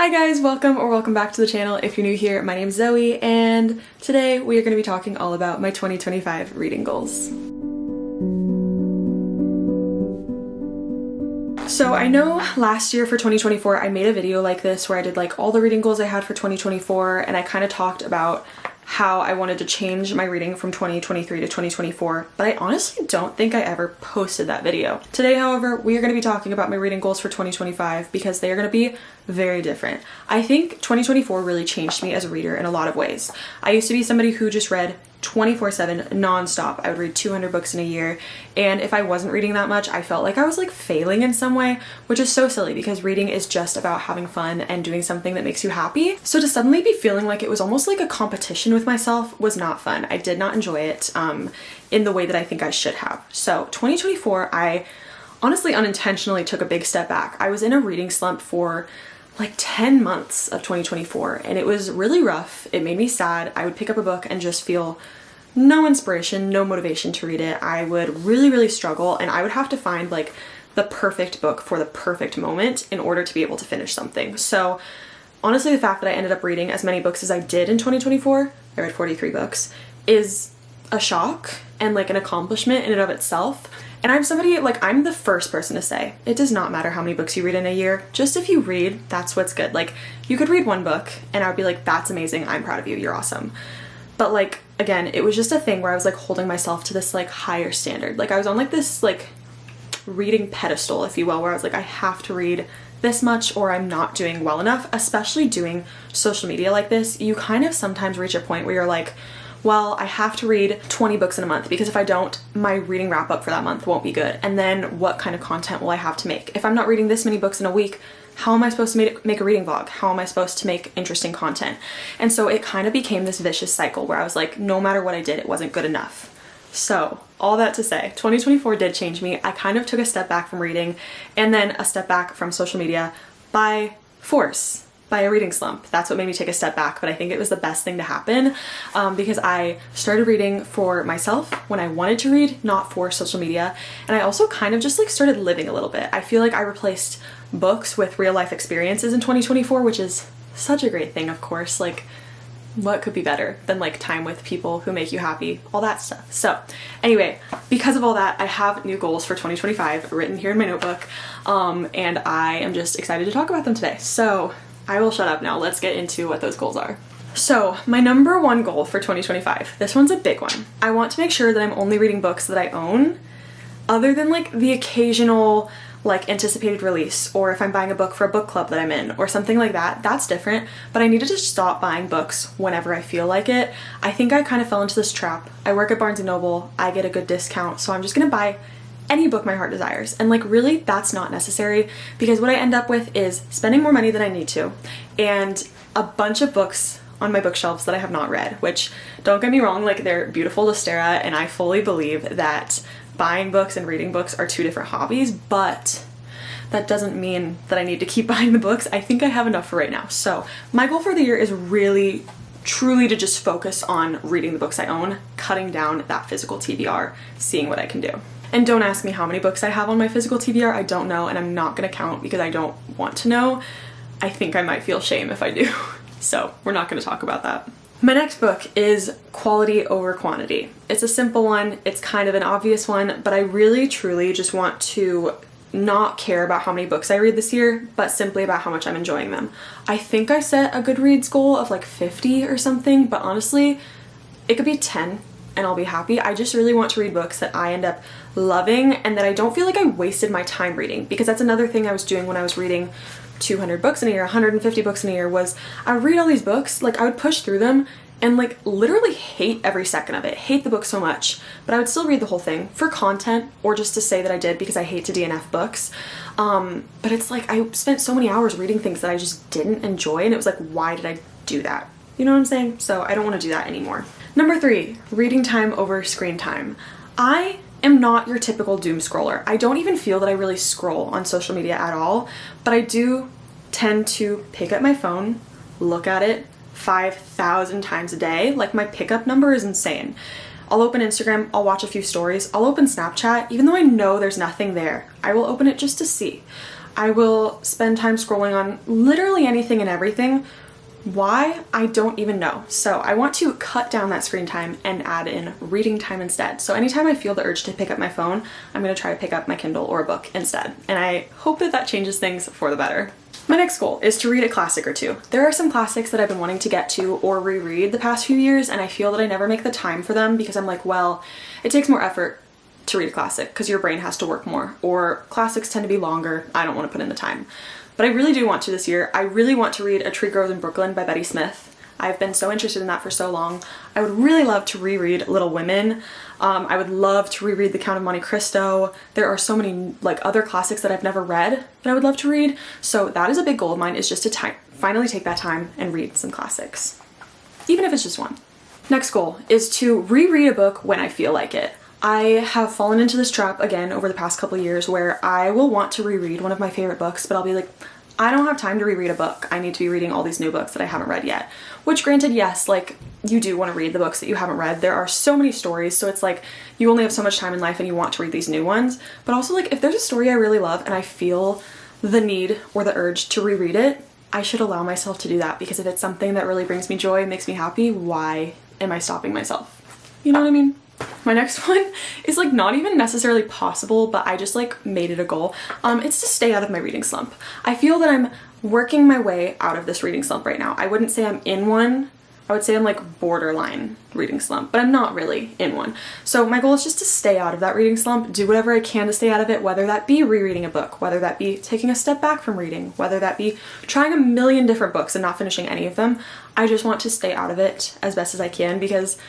Hi guys, welcome back to the channel. If you're new here, my name's Zoe, and today we are going to be talking all about my 2025 reading goals. So I know last year for 2024, I made a video like this where I did like all the reading goals I had for 2024, and I kind of talked about how I wanted to change my reading from 2023 to 2024, but I honestly don't think I ever posted that video. Today, however, we are going to be talking about my reading goals for 2025 because they are going to be very different. I think 2024 really changed me as a reader in a lot of ways. I used to be somebody who just read 24/7 nonstop. I would read 200 books in a year, and if I wasn't reading that much, I felt like I was like failing in some way, which is so silly because reading is just about having fun and doing something that makes you happy. So to suddenly be feeling like it was almost like a competition with myself was not fun. I did not enjoy it in the way that I think I should have. So 2024, I honestly unintentionally took a big step back. I was in a reading slump for like 10 months of 2024, and it was really rough. It made me sad. I would pick up a book and just feel no inspiration, no motivation to read it. I would really struggle, and I would have to find like the perfect book for the perfect moment in order to be able to finish something. So honestly, the fact that I ended up reading as many books as I did in 2024, I read 43 books, is a shock and like an accomplishment in and of itself. And I'm somebody, like, I'm the first person to say, it does not matter how many books you read in a year, just if you read, that's what's good. Like, you could read one book and I would be like, that's amazing, I'm proud of you, you're awesome. But like, again, it was just a thing where I was like holding myself to this like higher standard. Like I was on like this like reading pedestal, if you will, where I was like, I have to read this much or I'm not doing well enough. Especially doing social media like this, you kind of sometimes reach a point where you're like, well, I have to read 20 books in a month because if I don't, my reading wrap up for that month won't be good. And then what kind of content will I have to make? If I'm not reading this many books in a week, how am I supposed to make a reading vlog? How am I supposed to make interesting content? And so it kind of became this vicious cycle where I was like, no matter what I did, it wasn't good enough. So all that to say, 2024 did change me. I kind of took a step back from reading and then a step back from social media by force. By a reading slump. That's what made me take a step back, but I think it was the best thing to happen because I started reading for myself when I wanted to read, not for social media. And I also kind of just like started living a little bit. I feel like I replaced books with real life experiences in 2024, which is such a great thing, of course. Like, what could be better than like time with people who make you happy, all that stuff. So anyway, because of all that, I have new goals for 2025 written here in my notebook, and I am just excited to talk about them today. So I will shut up now. Let's get into what those goals are. So my number one goal for 2025, this one's a big one. I want to make sure that I'm only reading books that I own, other than like the occasional like anticipated release, or if I'm buying a book for a book club that I'm in or something like that, that's different. But I need to just stop buying books whenever I feel like it. I think I kind of fell into this trap. I work at Barnes & Noble, I get a good discount, so I'm just gonna buy any book my heart desires. And like really that's not necessary because what I end up with is spending more money than I need to and a bunch of books on my bookshelves that I have not read, which don't get me wrong, like they're beautiful to stare at and I fully believe that buying books and reading books are two different hobbies, but that doesn't mean that I need to keep buying the books. I think I have enough for right now. So my goal for the year is really truly to just focus on reading the books I own, cutting down that physical TBR, seeing what I can do. And don't ask me how many books I have on my physical TBR, I don't know, and I'm not gonna count because I don't want to know. I think I might feel shame if I do. So we're not gonna talk about that. My next book is Quality Over Quantity. It's a simple one, it's kind of an obvious one, but I really truly just want to not care about how many books I read this year, but simply about how much I'm enjoying them. I think I set a Goodreads goal of like 50 or something, but honestly, it could be 10. And I'll be happy. I just really want to read books that I end up loving and that I don't feel like I wasted my time reading, because that's another thing I was doing when I was reading 200 books in a year, 150 books in a year, was I would read all these books, like I would push through them and like literally hate every second of it, hate the book so much, but I would still read the whole thing for content or just to say that I did because I hate to DNF books. But it's like I spent so many hours reading things that I just didn't enjoy, and it was like, why did I do that? You know what I'm saying? So I don't want to do that anymore. Number 3, reading time over screen time. I am not your typical doom scroller. I don't even feel that I really scroll on social media at all, but I do tend to pick up my phone, look at it 5,000 times a day. Like my pickup number is insane. I'll open Instagram, I'll watch a few stories, I'll open Snapchat, even though I know there's nothing there. I will open it just to see. I will spend time scrolling on literally anything and everything. Why? I don't even know. So I want to cut down that screen time and add in reading time instead. So anytime I feel the urge to pick up my phone, I'm going to try to pick up my Kindle or a book instead. And I hope that that changes things for the better. My next goal is to read a classic or two. There are some classics that I've been wanting to get to or reread the past few years, and I feel that I never make the time for them because I'm like, well, it takes more effort to read a classic because your brain has to work more, or classics tend to be longer. I don't want to put in the time. But I really do want to this year. I really want to read A Tree Grows in Brooklyn by Betty Smith. I've been so interested in that for so long. I would really love to reread Little Women. I would love to reread The Count of Monte Cristo. There are so many like other classics that I've never read that I would love to read. So that is a big goal of mine, is just to finally take that time and read some classics, even if it's just one. Next goal is to reread a book when I feel like it. I have fallen into this trap again over the past couple years where I will want to reread one of my favorite books, but I'll be like, I don't have time to reread a book. I need to be reading all these new books that I haven't read yet. Which granted, yes, like you do want to read the books that you haven't read. There are so many stories, so it's like you only have so much time in life and you want to read these new ones. But also like if there's a story I really love and I feel the need or the urge to reread it, I should allow myself to do that, because if it's something that really brings me joy, makes me happy, why am I stopping myself? You know what I mean? My next one is like not even necessarily possible, but I just like made it a goal. It's to stay out of my reading slump. I feel that I'm working my way out of this reading slump right now. I wouldn't say I'm in one. I would say I'm like borderline reading slump, but I'm not really in one. So my goal is just to stay out of that reading slump, do whatever I can to stay out of it, whether that be rereading a book, whether that be taking a step back from reading, whether that be trying a million different books and not finishing any of them. I just want to stay out of it as best as I can, because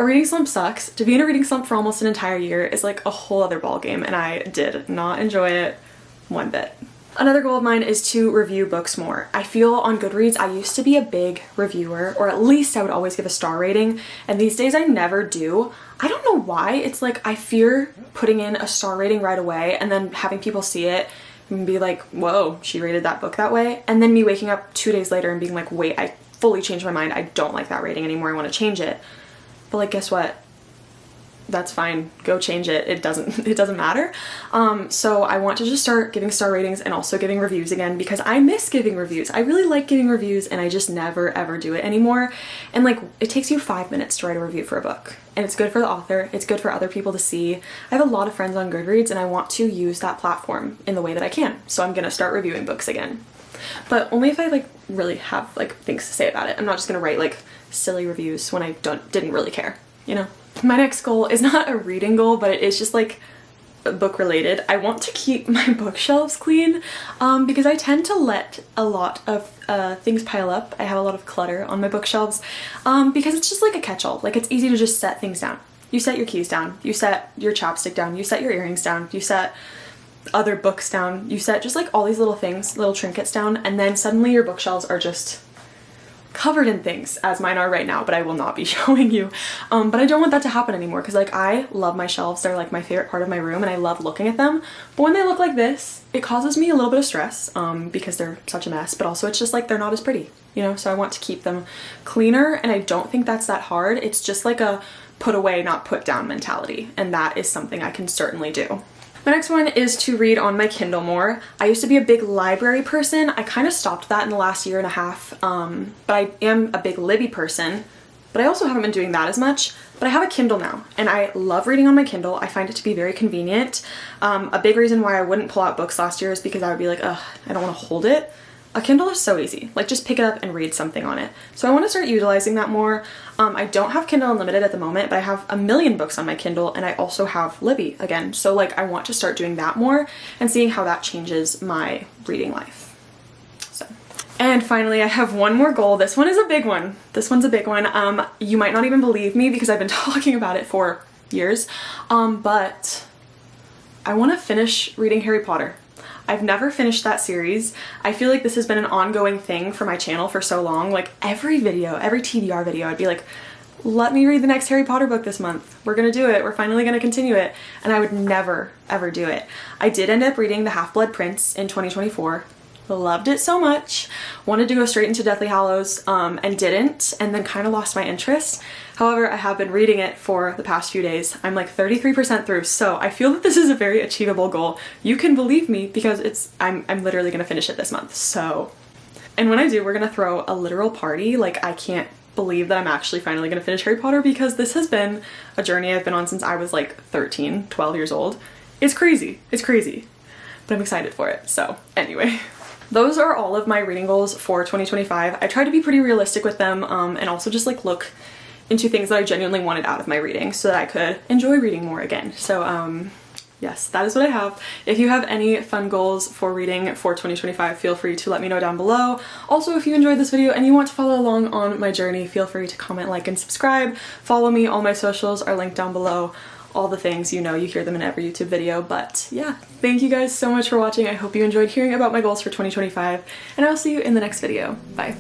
a reading slump sucks. To be in a reading slump for almost an entire year is like a whole other ballgame, and I did not enjoy it one bit. Another goal of mine is to review books more. I feel on Goodreads, I used to be a big reviewer, or at least I would always give a star rating, and these days I never do. I don't know why. It's like I fear putting in a star rating right away and then having people see it and be like, whoa, she rated that book that way, and then me waking up 2 days later and being like, wait, I fully changed my mind. I don't like that rating anymore. I want to change it. But like, guess what? That's fine. Go change it. It doesn't matter. So I want to just start giving star ratings and also giving reviews again, because I miss giving reviews. I really like giving reviews and I just never ever do it anymore. And like, it takes you 5 minutes to write a review for a book, and it's good for the author. It's good for other people to see. I have a lot of friends on Goodreads and I want to use that platform in the way that I can. So I'm gonna start reviewing books again, but only if I like really have like things to say about it. I'm not just gonna write like silly reviews when I didn't really care, you know? My next goal is not a reading goal, but it is just like book related. I want to keep my bookshelves clean because I tend to let a lot of things pile up. I have a lot of clutter on my bookshelves because it's just like a catch-all. Like, it's easy to just set things down. You set your keys down, you set your chapstick down, you set your earrings down, you set other books down, you set just like all these little things, little trinkets down, and then suddenly your bookshelves are just covered in things, as mine are right now, but I will not be showing you. But I don't want that to happen anymore, because like, I love my shelves. They're like my favorite part of my room and I love looking at them. But when they look like this, it causes me a little bit of stress because they're such a mess, but also it's just like they're not as pretty, you know? So I want to keep them cleaner, and I don't think that's that hard. It's just like a put away, not put down mentality, and that is something I can certainly do. My next one is to read on my Kindle more. I used to be a big library person. I kind of stopped that in the last year and a half, but I am a big Libby person, but I also haven't been doing that as much. But I have a Kindle now, and I love reading on my Kindle. I find it to be very convenient. A big reason why I wouldn't pull out books last year is because I would be like, ugh, I don't want to hold it. A Kindle is so easy. Like, just pick it up and read something on it. So I want to start utilizing that more. I don't have Kindle Unlimited at the moment, but I have a million books on my Kindle, and I also have Libby again. So like, I want to start doing that more and seeing how that changes my reading life. So, and finally, I have one more goal. This one is a big one. This one's a big one. You might not even believe me because I've been talking about it for years, but I want to finish reading Harry Potter. I've never finished that series. I feel like this has been an ongoing thing for my channel for so long. Like, every video, every TBR video, I'd be like, let me read the next Harry Potter book this month. We're gonna do it. We're finally gonna continue it. And I would never, ever do it. I did end up reading The Half-Blood Prince in 2024. loved it so much, wanted to go straight into Deathly Hallows, and didn't, and then kind of lost my interest. However, I have been reading it for the past few days. I'm like 33% through, so I feel that this is a very achievable goal. You can believe me because I'm literally gonna finish it this month, so. And when I do, we're gonna throw a literal party. Like, I can't believe that I'm actually finally gonna finish Harry Potter because this has been a journey I've been on since I was like 13, 12 years old. It's crazy, but I'm excited for it, so anyway. Those are all of my reading goals for 2025. I try to be pretty realistic with them, and also just like look into things that I genuinely wanted out of my reading so that I could enjoy reading more again. So yes, that is what I have. If you have any fun goals for reading for 2025, feel free to let me know down below. Also, if you enjoyed this video and you want to follow along on my journey, feel free to comment, like, and subscribe. Follow me, all my socials are linked down below. All the things, you know, you hear them in every YouTube video, but yeah, thank you guys so much for watching. I hope you enjoyed hearing about my goals for 2025, and I'll see you in the next video. Bye.